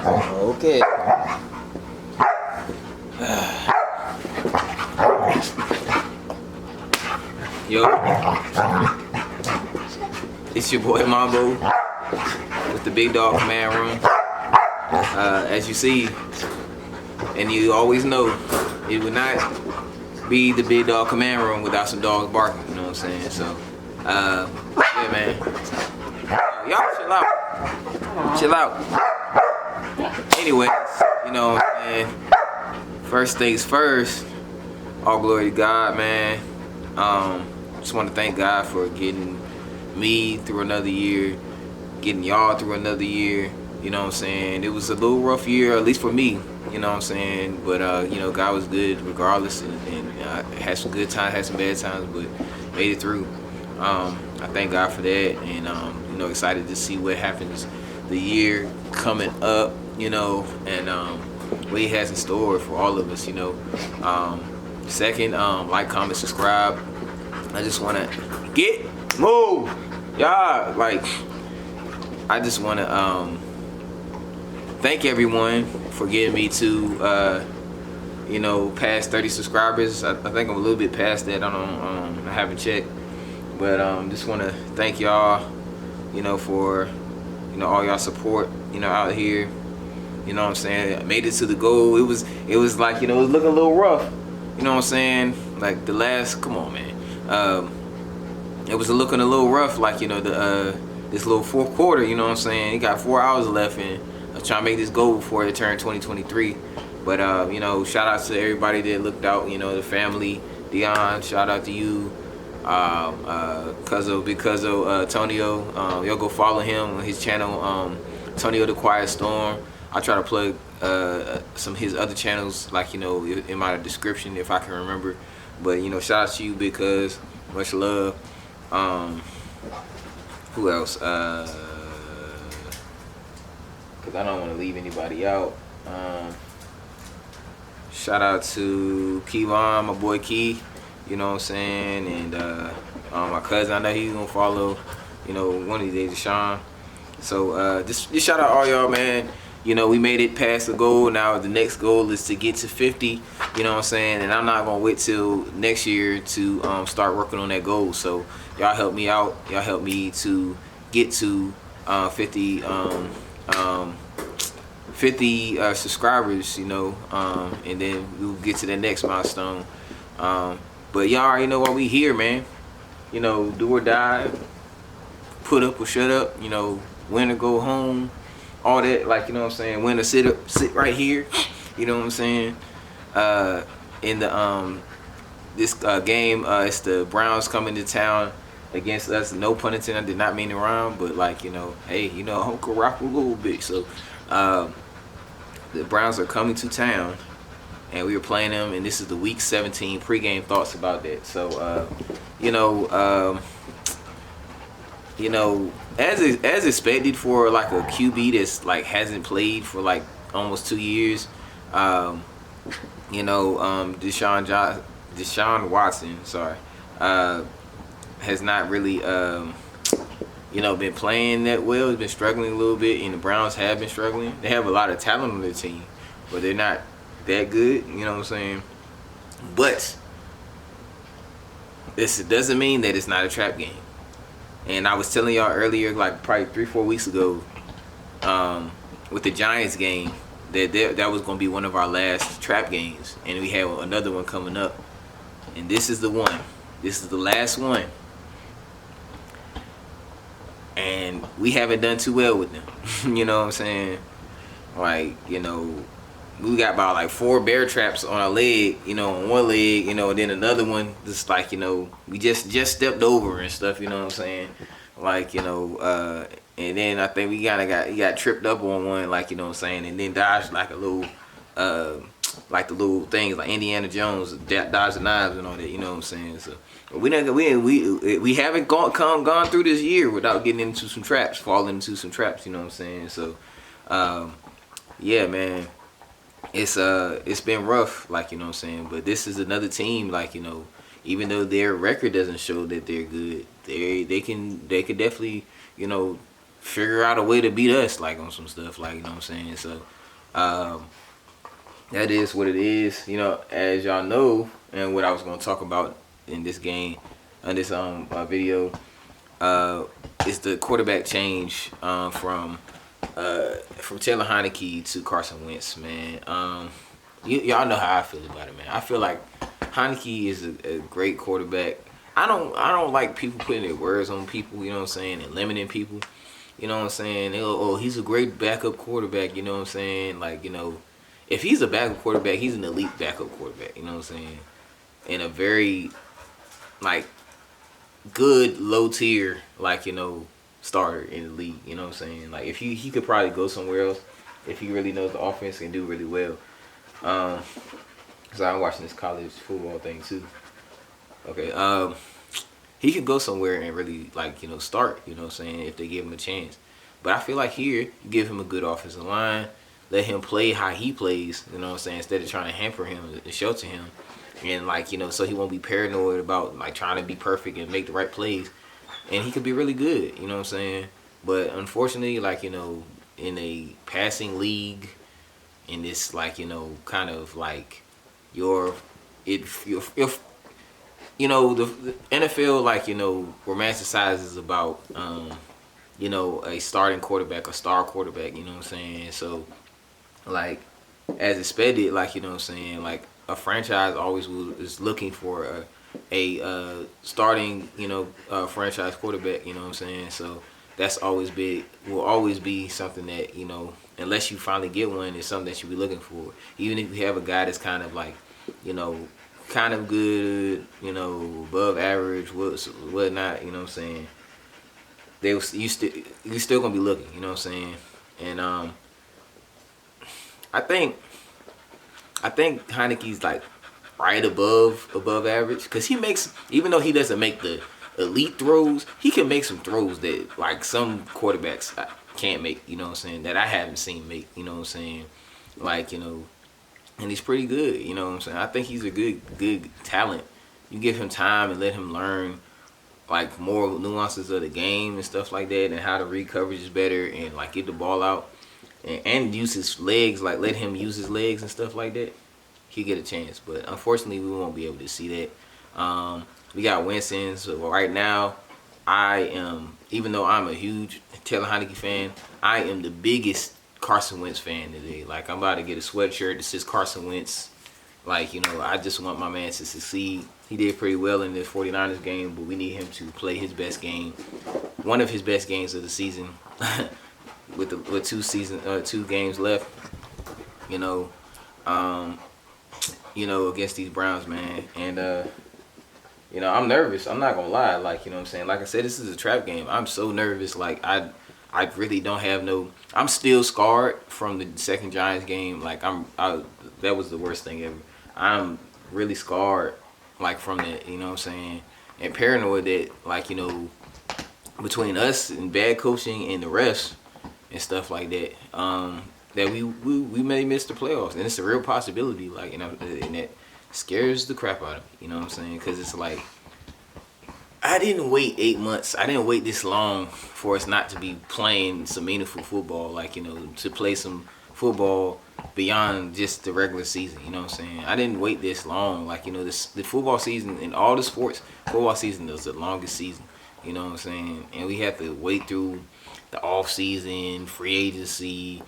Okay. Yo, it's your boy Mambo with the Big Dog Command Room. As you see, and you always know, it would not be the Big Dog Command Room without some dogs barking. You know what I'm saying? So, yeah, man. Y'all chill out. Chill out. Anyways, you know what I'm saying? First things first. All glory to God, man. Just want to thank God for getting me through another year, getting y'all through another year. You know what I'm saying? It was a little rough year, at least for me. You know what I'm saying? But you know, God was good regardless, and had some good times, had some bad times, but made it through. I thank God for that, and you know, excited to see what happens the year coming up. You know, and what He has in store for all of us. You know. Second, like, comment, subscribe. I just want to move, y'all. Like, I just want to thank everyone for getting me to you know, past 30 subscribers. I think I'm a little bit past that. I haven't checked, but just want to thank y'all, you know, for, you know, all y'all support, you know, out here. You know what I'm saying? I made it to the goal. It was like, you know, it was looking a little rough. You know what I'm saying? Like the last, come on, man. It was looking a little rough. Like, you know, this little fourth quarter. You know what I'm saying? He got 4 hours left, and I'm trying to make this goal before it turn 2023. But you know, shout out to everybody that looked out. You know, the family, Dion. Shout out to you. Because of Tonio. Y'all go follow him on his channel. Tonio the Quiet Storm. I try to plug some of his other channels, like, you know, in my description if I can remember. But, you know, shout out to you because much love. Who else? Because I don't want to leave anybody out. Shout out to Kevon, my boy Key. You know what I'm saying? And my cousin, I know he's gonna follow. You know, one of these days, Sean. So just shout out all y'all, man. You know, we made it past the goal. Now the next goal is to get to 50. You know what I'm saying? And I'm not gonna wait till next year to start working on that goal. So y'all help me out. Y'all help me to get to 50 subscribers. You know, and then we'll get to the next milestone. But y'all already know why we here, man. You know, do or die, put up or shut up. You know, win or go home. All that, like, you know what I'm saying, when to sit right here, you know what I'm saying. In the this game, it's the Browns coming to town against us. No pun intended. I did not mean to rhyme, but, like, you know, hey, you know, Uncle Rock a little bit. So the Browns are coming to town, and we are playing them, and this is the Week 17 pregame thoughts about that. So you know, as expected for like a QB that's like hasn't played for like almost 2 years, you know, Deshaun Watson, has not really you know, been playing that well. He's been struggling a little bit, and the Browns have been struggling. They have a lot of talent on their team, but they're not that good. You know what I'm saying? But this doesn't mean that it's not a trap game. And I was telling y'all earlier, like probably 3-4 weeks ago, with the Giants game, that was going to be one of our last trap games. And we have another one coming up. And this is the one. This is the last one. And we haven't done too well with them. You know what I'm saying? Like, you know, we got about like 4 bear traps on our leg, you know, on one leg, you know, and then another one just like, you know, we just stepped over and stuff, you know what I'm saying? Like, you know, and then I think we kind of got tripped up on one, like, you know what I'm saying, and then dodged like a little like the little things like Indiana Jones, dodge the knives and all that, you know what I'm saying? So we haven't gone through this year without getting into some traps, falling into some traps, you know what I'm saying? So yeah, man. It's been rough, like, you know what I'm saying, but this is another team, like, you know, even though their record doesn't show that they're good, they can definitely, you know, figure out a way to beat us, like on some stuff, like, you know what I'm saying. So that is what it is, you know. As y'all know, and what I was gonna talk about in this game, on this video, is the quarterback change from Taylor Heineke to Carson Wentz, man. Y'all know how I feel about it, man. I feel like Heineke is a great quarterback. I don't like people putting their words on people, you know what I'm saying, and limiting people. You know what I'm saying? Oh, he's a great backup quarterback, you know what I'm saying? Like, you know, if he's a backup quarterback, he's an elite backup quarterback, you know what I'm saying? And a very, like, good low tier, like, you know, starter in the league, you know what I'm saying? Like, if he could probably go somewhere else if he really knows the offense and do really well. So I'm watching this college football thing too. Okay, he could go somewhere and really, like, you know, start, you know what I'm saying, if they give him a chance. But I feel like here, you give him a good offensive line, let him play how he plays, you know what I'm saying, instead of trying to hamper him and shelter him. And, like, you know, so he won't be paranoid about, like, trying to be perfect and make the right plays. And he could be really good, you know what I'm saying. But unfortunately, like, you know, in a passing league, in this, like, you know, kind of like if you know, the NFL, like, you know, romanticizes about you know, a starting quarterback, a star quarterback, you know what I'm saying. So, like, as expected, like, you know what I'm saying, like, a franchise always is looking for a starting, you know, franchise quarterback, you know what I'm saying. So that's always will always be something that, you know, unless you finally get one, it's something that you'll be looking for. Even if you have a guy that's kind of like, you know, kind of good, you know, above average, whatnot, you know what I'm saying, you still gonna be looking, you know what I'm saying. And I think Heineke's like right above average, because he makes, even though he doesn't make the elite throws, he can make some throws that, like, some quarterbacks can't make, you know what I'm saying, that I haven't seen make, you know what I'm saying. Like, you know, and he's pretty good, you know what I'm saying. I think he's a good talent. You give him time and let him learn, like, more nuances of the game and stuff like that, and how to read coverages better and, like, get the ball out and use his legs, like, let him use his legs and stuff like that, he'll get a chance. But unfortunately, we won't be able to see that. We got Winston, so right now, I am, even though I'm a huge Taylor Heineke fan, I am the biggest Carson Wentz fan today. Like, I'm about to get a sweatshirt that says Carson Wentz. Like, you know, I just want my man to succeed. He did pretty well in the 49ers game, but we need him to play his best game, one of his best games of the season, with two games left. You know, against these Browns, man. And you know, I'm nervous. I'm not gonna lie. Like, you know what I'm saying? Like I said, this is a trap game. I'm so nervous. Like, I really don't have no. I'm still scarred from the second Giants game. Like, that was the worst thing ever. I'm really scarred, like, from that. You know what I'm saying? And paranoid that, like, you know, between us and bad coaching and the refs and stuff like that, that we may miss the playoffs, and it's a real possibility. Like, you know, and that scares the crap out of me. You know what I'm saying? Because it's like, I didn't wait 8 months. I didn't wait this long for us not to be playing some meaningful football. Like, you know, to play some football beyond just the regular season. You know what I'm saying? I didn't wait this long. Like, you know, the football season in all the sports, football season is the longest season. You know what I'm saying? And we have to wait through the off season, free agency,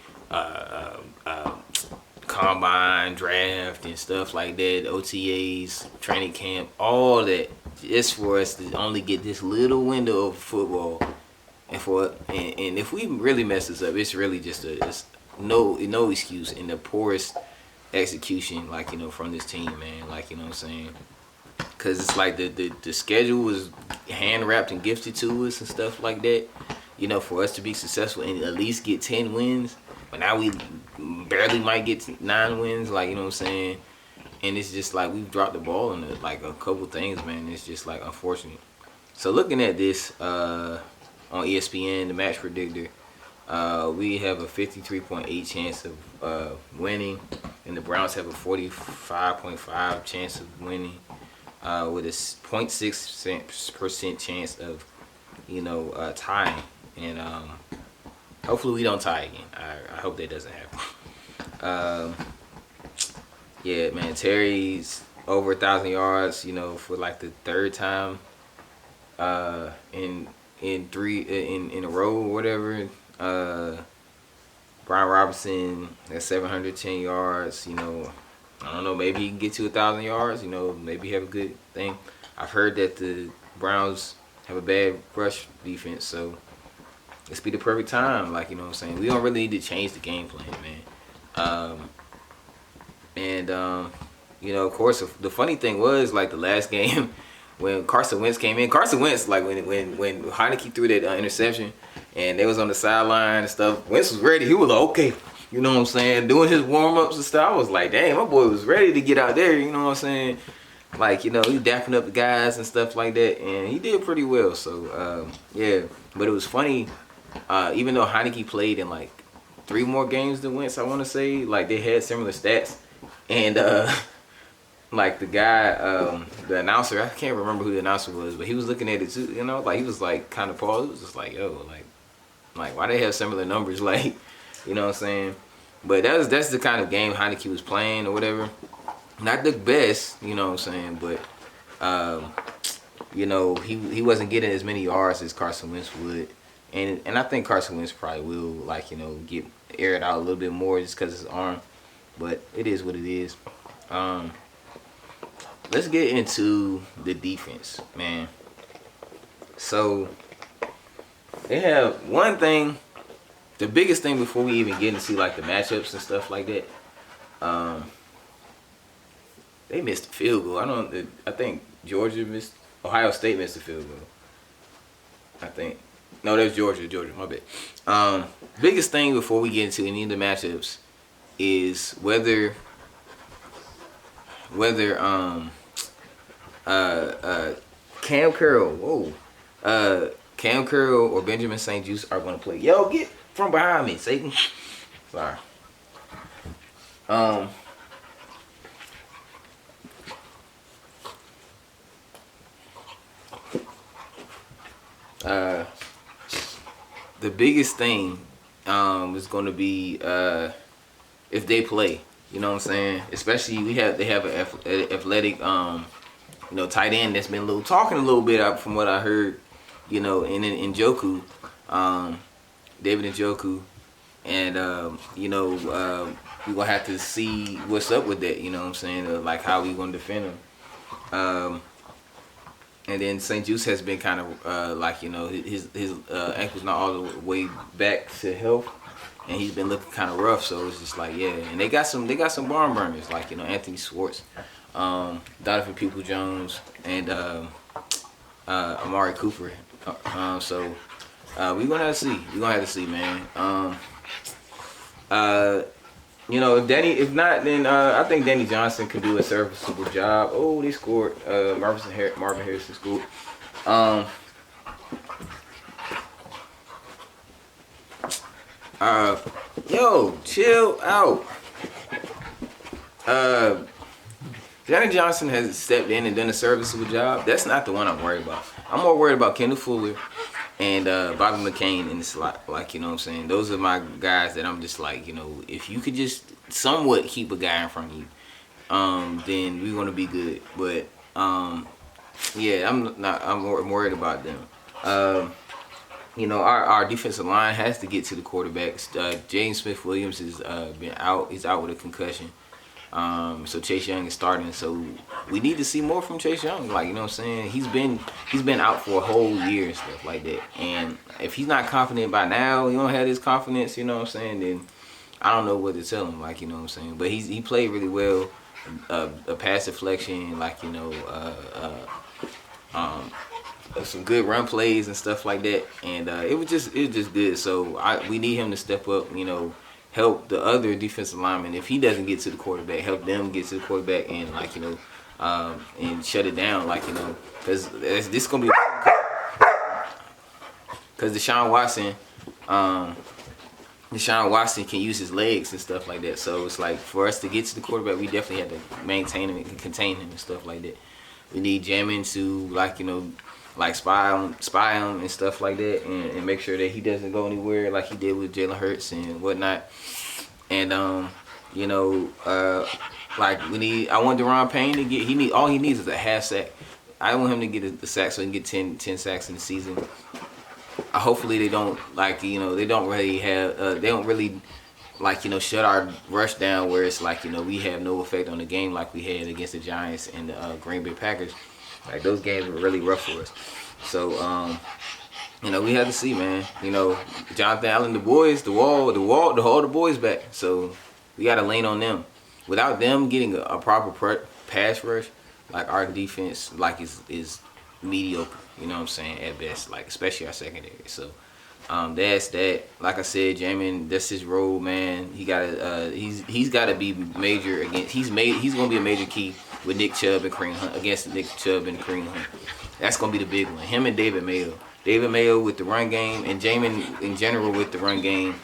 combine, draft, and stuff like that, OTAs, training camp, all that, just for us to only get this little window of football. And if we really mess this up, it's really just it's no excuse, in the poorest execution, like, you know, from this team, man. Like, you know what I'm saying? Because it's like the schedule was hand wrapped and gifted to us and stuff like that, you know, for us to be successful and at least get 10 wins. But now we barely might get 9 wins, like, you know what I'm saying? And it's just like we've dropped the ball in like a couple things, man. It's just like unfortunate. So looking at this on ESPN, the match predictor, we have a 53.8 chance of winning, and the Browns have a 45.5 chance of winning, with a 0.6% chance of, you know, tying. And hopefully we don't tie again. I hope that doesn't happen. Yeah, man, Terry's over 1,000 yards, you know, for like the third time in a row or whatever. Brian Robinson at 710 yards, you know. I don't know, maybe he can get to 1,000 yards, you know, maybe have a good thing. I've heard that the Browns have a bad rush defense, so this be the perfect time, like, you know what I'm saying. We don't really need to change the game plan, man. You know, of course, the funny thing was, like, the last game when Carson Wentz came in. Carson Wentz, like, when Heineke threw that interception and they was on the sideline and stuff, Wentz was ready. He was like, okay, you know what I'm saying, doing his warm-ups and stuff. I was like, dang, my boy was ready to get out there, you know what I'm saying. Like, you know, he dapping up the guys and stuff like that, and he did pretty well. So, yeah, but it was funny, even though Heineke played in, like, 3 more games than Wentz, I want to say, like, they had similar stats. And, like, the guy, the announcer, I can't remember who the announcer was, but he was looking at it too, you know, like, he was, like, kind of paused. It was just like, yo, like, why they have similar numbers, like, you know what I'm saying? But that's the kind of game Heineke was playing or whatever. Not the best, you know what I'm saying, but, you know, he wasn't getting as many yards as Carson Wentz would. And I think Carson Wentz probably will, like, you know, air it out a little bit more just because of his arm. But it is what it is. Let's get into the defense, man. So, they have one thing. The biggest thing before we even get into, like, the matchups and stuff like that, they missed a field goal. I think Ohio State missed a field goal. I think. No, that's Georgia, my bad. Biggest thing before we get into any of the matchups is whether Cam Curl, Cam Curl or Benjamin St. Juste are going to play. Yo, get from behind me, Satan. Sorry. The biggest thing is going to be if they play. You know what I'm saying? Especially they have an athletic you know, tight end that's been talking a little bit up from what I heard. You know, in Njoku, David Njoku, and you know, we're gonna have to see what's up with that. You know what I'm saying? Like how we gonna defend him. And then St. Juste has been kind of like, you know, his ankle's not all the way back to health, and he's been looking kind of rough. So it's just like, yeah. And they got some barn burners, like, you know, Anthony Schwartz, Donovan Peoples-Jones, and Amari Cooper. So we're gonna have to see. We're gonna have to see, man. You know, if not, then I think Danny Johnson could do a serviceable job. Oh, they scored. Marvin Harrison scored. Yo, chill out. Danny Johnson has stepped in and done a serviceable job. That's not the one I'm worried about. I'm more worried about Kendall Fuller and Bobby McCain in the slot. Like, you know what I'm saying? Those are my guys that I'm just like, you know, if you could just somewhat keep a guy in front of you, then we're gonna be good. But yeah, I'm worried about them. You know, our defensive line has to get to the quarterbacks. James Smith-Williams is been out. He's out with a concussion. So Chase Young is starting. So we need to see more from Chase Young. Like, you know what I'm saying? He's been out for a whole year and stuff like that. And if he's not confident by now, he don't have this confidence, you know what I'm saying, then I don't know what to tell him, like, you know what I'm saying. But he played really well. A pass deflection, like, you know, some good run plays and stuff like that. And it was just good. So we need him to step up, you know, help the other defensive linemen. If he doesn't get to the quarterback, help them get to the quarterback and, like, you know, and shut it down, like, you know, because this is gonna be because Deshaun Watson can use his legs and stuff like that. So it's like, for us to get to the quarterback, we definitely have to maintain him and contain him and stuff like that. We need Jamin to, like, you know, like spy him and stuff like that, and make sure that he doesn't go anywhere like he did with Jalen Hurts and whatnot. And you know, like I want Deron Payne to get all he needs is a half sack. I want him to get the sack so he can get 10 sacks in the season. Hopefully they don't they don't really have like, you know, shut our rush down where it's like, you know, we have no effect on the game like we had against the Giants and the Green Bay Packers. Like, those games were really rough for us. So, you know, we have to see, man. You know, Jonathan Allen, the boys, all the boys back. So, we got to lean on them. Without them getting a proper pass rush, like, our defense, like, is mediocre. You know what I'm saying? At best, like, especially our secondary. So, that's that. Like I said, Jamin, that's his role, man. He gotta he's gotta be major against. He's gonna be a major key with Nick Chubb and Kareem Hunt against Nick Chubb and Kareem Hunt. That's gonna be the big one. Him and David Mayo. David Mayo with the run game, and Jamin in general with the run game.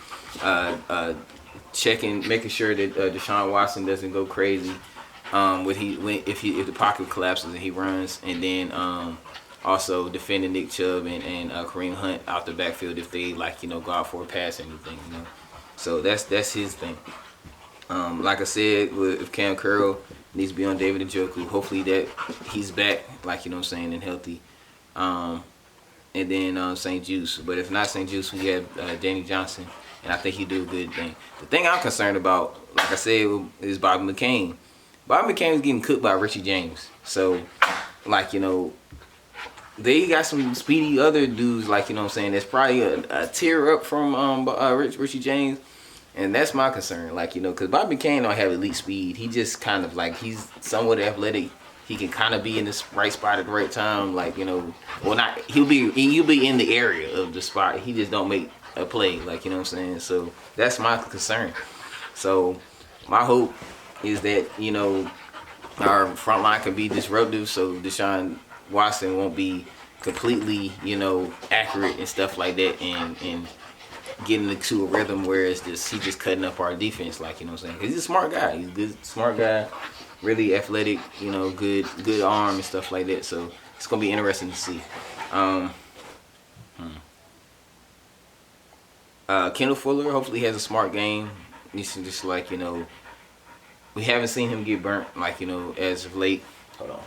Making sure that Deshaun Watson doesn't go crazy. If the pocket collapses and he runs, and then also defending Nick Chubb and Kareem Hunt out the backfield if they, like, you know, go out for a pass or anything, you know. So that's his thing. Like I said, if Cam Curl needs to be on David Njoku, hopefully that he's back, like, you know what I'm saying, and healthy. And then St. Juice. But if not St. Juice, we have Danny Johnson, and I think he do a good thing. The thing I'm concerned about, like I said, is Bobby McCain. Bobby McCain is getting cooked by Richie James. So, like, you know, they got some speedy other dudes, like, you know what I'm saying, that's probably a tier up from Richie James. And that's my concern, like, you know, because Bobby McCain don't have elite speed. He just kind of, like, he's somewhat athletic. He can kind of be in the right spot at the right time, like, you know, well, not, he'll be in the area of the spot. He just don't make a play, like, you know what I'm saying. So that's my concern. So my hope is that, you know, our front line can be disruptive, so Deshaun Watson won't be completely, you know, accurate and stuff like that, and getting into a rhythm where it's just he just cutting up our defense, like, you know what I'm saying. Cause he's a smart guy. He's a good, smart guy, really athletic, you know, good arm and stuff like that. So it's gonna be interesting to see. Kendall Fuller hopefully has a smart game. He's just, like, you know, we haven't seen him get burnt, like, you know, as of late. Hold on.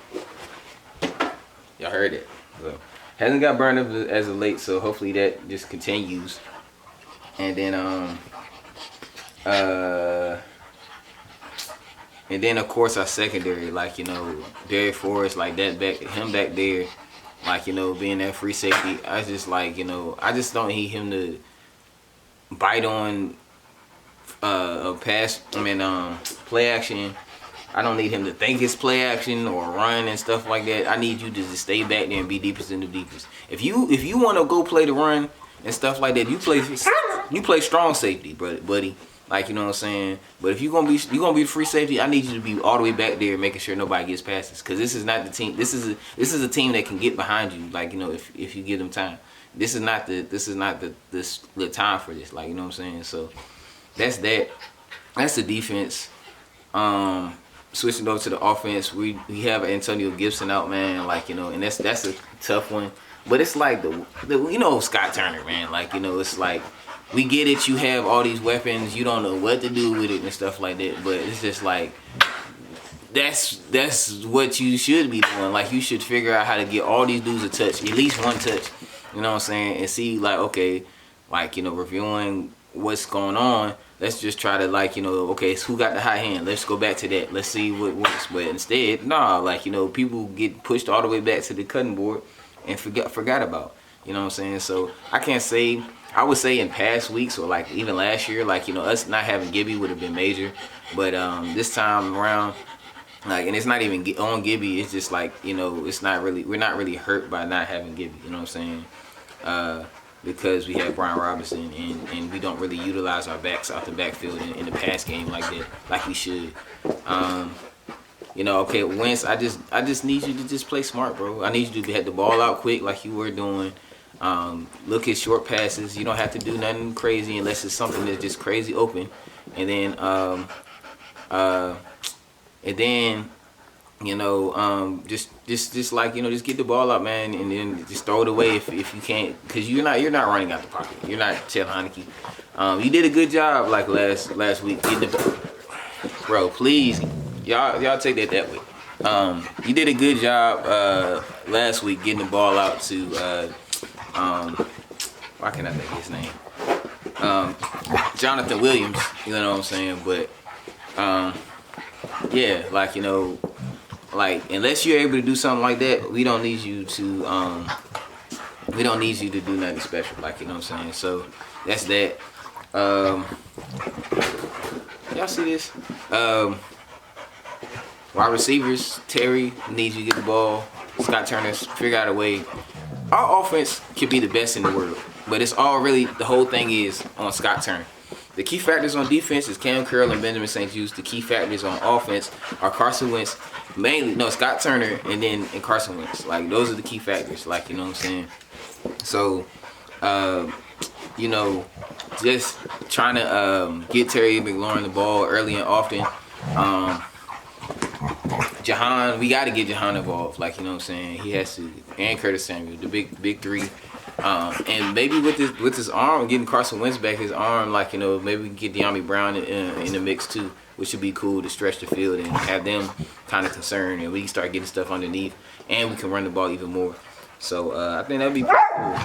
Y'all heard it. So, hasn't got burned up as of late, so hopefully that just continues. And then of course our secondary, like, you know, Derek Forrest, like that him back there, like, you know, being that free safety. I just, like, you know, I just don't need him to bite on play action. I don't need him to think it's play action or run and stuff like that. I need you to just stay back there and be deepest in the deepest. If you want to go play the run and stuff like that, you play strong safety, buddy. Like, you know what I'm saying. But if you're gonna be the free safety, I need you to be all the way back there, making sure nobody gets passes. Cause this is not the team. This is a team that can get behind you. Like, you know, if you give them time. This is not the time for this. Like, you know what I'm saying. So that's that. That's the defense. Switching over to the offense, we have Antonio Gibson out, man. Like, you know, and that's a tough one. But it's like the you know, Scott Turner, man. Like, you know, it's like, we get it. You have all these weapons. You don't know what to do with it and stuff like that. But it's just like, that's what you should be doing. Like, you should figure out how to get all these dudes a touch, at least one touch. You know what I'm saying? And see, like, okay, like, you know, reviewing what's going on. Let's just try to, like, you know, okay, so who got the high hand? Let's go back to that. Let's see what works. But instead, nah, like, you know, people get pushed all the way back to the cutting board and forgot about. You know what I'm saying? So I can't say, I would say in past weeks or, like, even last year, like, you know, us not having Gibby would have been major. But this time around, like, and it's not even on Gibby. It's just like, you know, it's not really, we're not really hurt by not having Gibby. You know what I'm saying? Because we have Brian Robinson, and we don't really utilize our backs out the backfield in the pass game like that, like we should. You know, okay, Wentz, I just need you to just play smart, bro. I need you to hit the ball out quick like you were doing. Look at short passes. You don't have to do nothing crazy unless it's something that's just crazy open. And then You know, just like, you know, just get the ball up, man, and then just throw it away if you can't, because you're not running out the pocket. You're not Chet Heineke. You did a good job like last week getting the bro. Please, y'all take that way. You did a good job last week getting the ball out to why can't I think his name? Jonathan Williams. You know what I'm saying? But yeah, like, you know. Like, unless you're able to do something like that, we don't need you to do nothing special. Like, you know what I'm saying? So that's that. Y'all see this? Wide receivers, Terry needs you to get the ball. Scott Turner, figure out a way. Our offense could be the best in the world, but it's all really, the whole thing is on Scott Turner. The key factors on defense is Cam Curl and Benjamin St-Juste. The key factors on offense are Carson Wentz, Scott Turner, and Carson Wentz. Like, those are the key factors. Like, you know what I'm saying? So, you know, just trying to get Terry McLaurin the ball early and often. Jahan, we got to get Jahan involved. Like, you know what I'm saying? He has to, and Curtis Samuel, the big three. And maybe with his arm, getting Carson Wentz back, his arm, like, you know, maybe we can get De'Ami Brown in the mix too, which would be cool to stretch the field and have them kind of concerned, and we can start getting stuff underneath, and we can run the ball even more. So I think that'd be pretty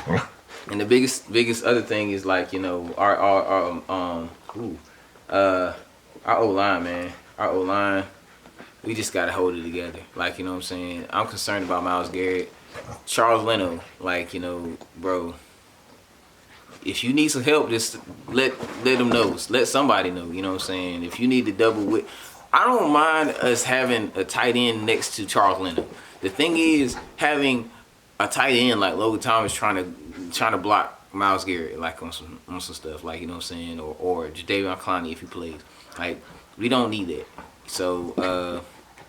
cool. And the biggest other thing is, like, you know, our O-line, man. Our O-line, we just gotta hold it together. Like, you know what I'm saying? I'm concerned about Myles Garrett. Charles Leno, like, you know, bro, if you need some help, just let them know. Let somebody know, you know what I'm saying? If you need to double with, I don't mind us having a tight end next to Charles Leno. The thing is, having a tight end like Logan Thomas trying to block Myles Garrett, like on some stuff, like, you know what I'm saying, or Jadeveon Clowney if he plays. Like, we don't need that. So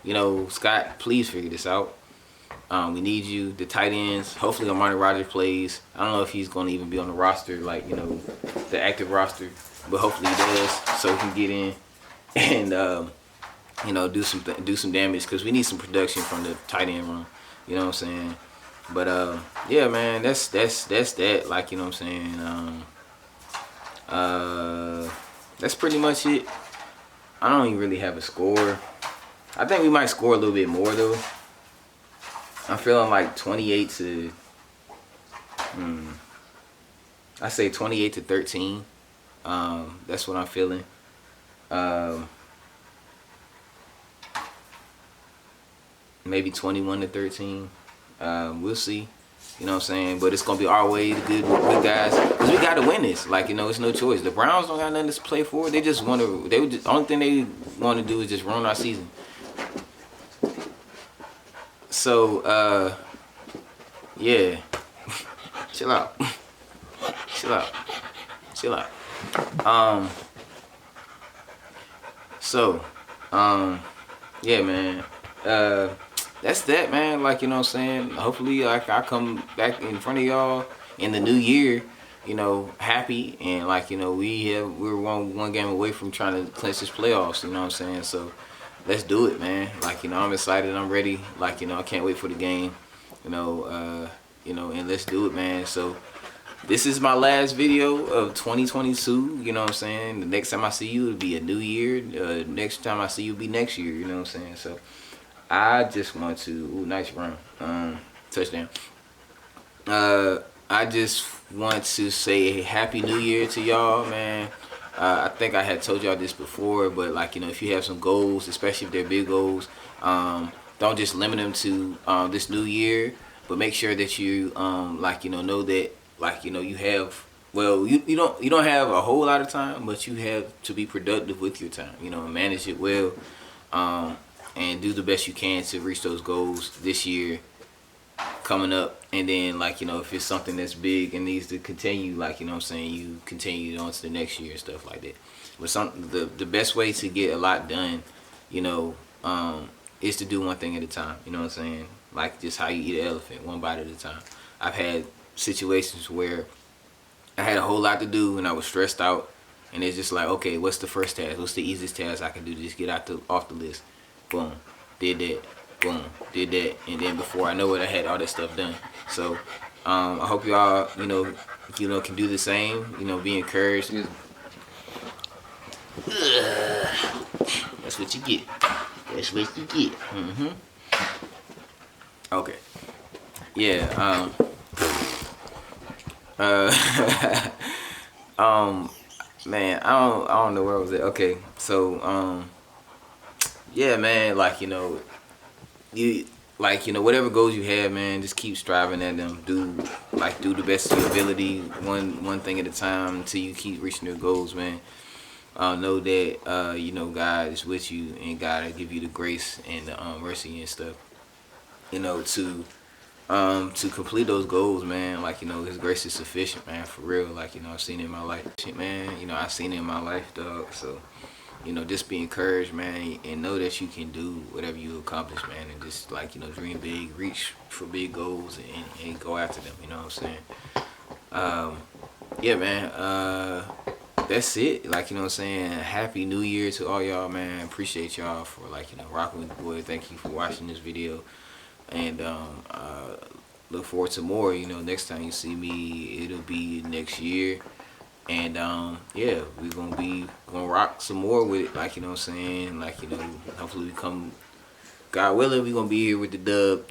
you know, Scott, please figure this out. We need you. The tight ends. Hopefully, Amari Rodgers plays. I don't know if he's going to even be on the roster, like, you know, the active roster, but hopefully he does, so he can get in and you know, do some damage, because we need some production from the tight end room. You know what I'm saying? But yeah, man, that's that. Like, you know what I'm saying? That's pretty much it. I don't even really have a score. I think we might score a little bit more though. I'm feeling like 28 to, I say 28 to 13. That's what I'm feeling. Maybe 21 to 13. We'll see. You know what I'm saying? But it's going to be our way, the good guys. Because we got to win this. Like, you know, it's no choice. The Browns don't have nothing to play for. They just want to, the only thing they want to do is just ruin our season. So, yeah. Chill out. Chill out. Yeah, man. That's that, man. Like, you know what I'm saying? Hopefully, like, I come back in front of y'all in the new year, you know, happy, and, like, you know, we're one game away from trying to clinch this playoffs. You know what I'm saying? So let's do it, man. Like, you know, I'm excited. I'm ready. Like, you know, I can't wait for the game. You know, and let's do it, man. So this is my last video of 2022. You know what I'm saying? The next time I see you, it'll be a new year. Next time I see you, will be next year. You know what I'm saying? So I just want to, ooh, nice run, touchdown. I just want to say Happy New Year to y'all, man. I think I had told y'all this before, but, like, you know, if you have some goals, especially if they're big goals, don't just limit them to this new year, but make sure that you, like, you know that, like, you know, you have, well, you don't have a whole lot of time, but you have to be productive with your time, you know, manage it well, and do the best you can to reach those goals this year coming up. And then, like, you know, if it's something that's big and needs to continue, like, you know what I'm saying, you continue on to the next year and stuff like that. But the best way to get a lot done, you know, is to do one thing at a time. You know what I'm saying? Like, just how you eat an elephant, one bite at a time. I've had situations where I had a whole lot to do and I was stressed out, and it's just like, okay, what's the first task? What's the easiest task I can do to just get off the list? Boom, did that. boom, did that, and then before I know it, I had all that stuff done. So I hope y'all, can do the same. Be encouraged. That's what you get. That's what you get. Okay. Yeah. Man, I don't know where I was at. Okay, so yeah, man, whatever goals you have, man, just keep striving at them. Do the best of your ability, one thing at a time, until you keep reaching your goals, man. Know that God is with you, and God will give you the grace and the mercy and stuff, to complete those goals, man. His grace is sufficient, man, for real. I've seen it in my life, shit, man. I've seen it in my life, dog. So just be encouraged, man, and know that you can do whatever you accomplish, man, and just dream big, reach for big goals, and go after them. You know what I'm saying? Yeah, man. That's it. Happy New Year to all y'all, man. Appreciate y'all for rocking with the boy. Thank you for watching this video, and look forward to more. Next time you see me, it'll be next year. And yeah, we're gonna rock some more with it, hopefully we come, God willing, we're gonna be here with the dub,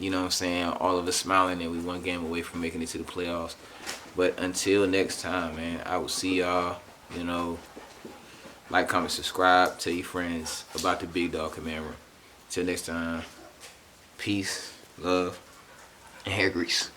all of us smiling, and we one game away from making it to the playoffs. But until next time, man, I will see y'all. Like, comment, subscribe, tell your friends about the Big Dog Command Room. Till next time, peace, love, and hair grease.